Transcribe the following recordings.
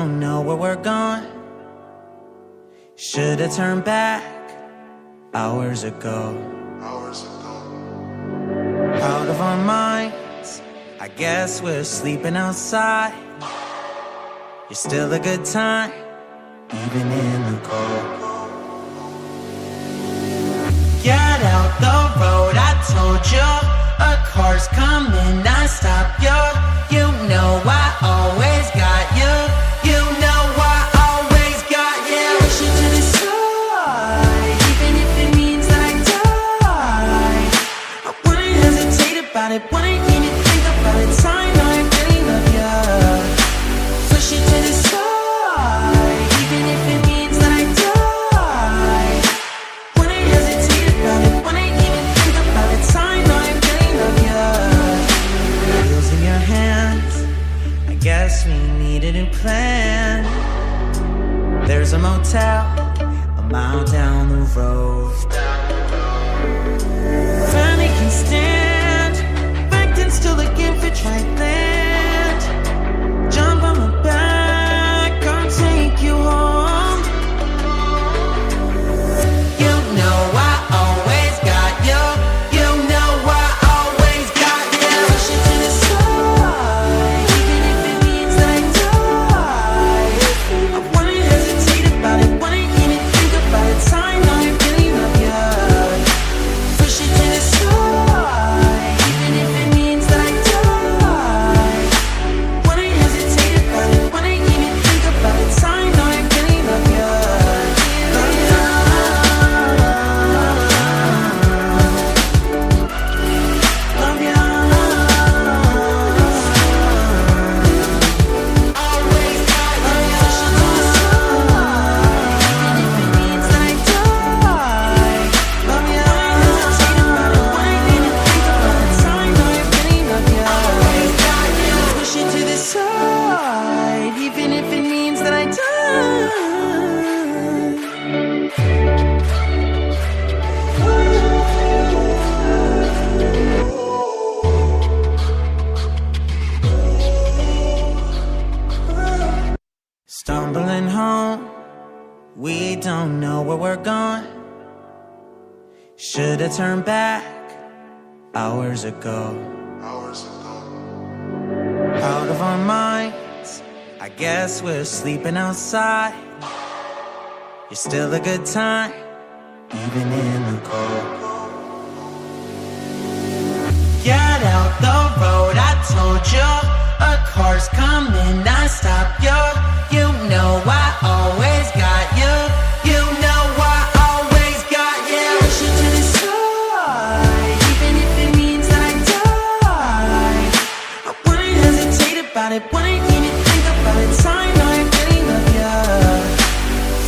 don't know where we're going. Should've turned back hours ago. Out of our minds, I guess we're sleeping outside. You're still a good time, even in the cold. Get out the road, I told you. A car's coming, I stop you. You know I always got you. You know I always got you. Push you to the side, even if it means that I die. I wouldn't hesitate about it, wouldn't even think about it. Sign, I really love you. Push you to the side, even if it means that I die. Wouldn't hesitate about it, wouldn't even think about it. Sign, I really love you. Wheels in your hands, I guess we need a new plan. There's a motel a mile down the road. Finally can stand, back then still looking for dry land. Jump on my back, I'll take you home. You know I always got you. You know I always got you. Push it to the side, even if it means that I die. I wouldn't hesitate about it, wouldn't even think about it. Sign, I really love you. Push it to the side, even if it means that I die. Wouldn't hesitate about it, wouldn't even think about it. Sign, I really love you. Love you. Love you. Always got you. Push it to the side, even if it means that I die. Love you. Wouldn't hesitate about it, wouldn't even think about it. Sign, I really love you. Always got you. Push it to the side, even if it means that I die. Stumbling home, we don't know where we're going. Should've turned back hours ago. Out of our minds, I guess we're sleeping outside. You're still a good time, even in the cold. Get out the road, I told you. A car's coming, I stop you. You know I always got you. You know I always got you. Push you to the side, even if it means that I die. I wouldn't hesitate about it, wouldn't even think about it. Sign, I really love you.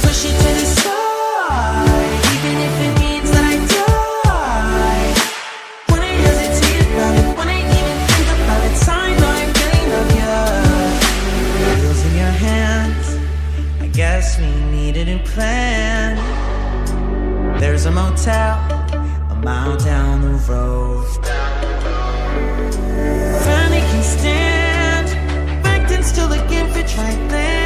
Push you to the side, even if it means that I die. Wouldn't hesitate about it, wouldn't even think about it. Sign, I really love you. Wheels in your hands, I guess we need a new plan. There's a motel a mile down the road. Finally can stand, back then still looking for dry land.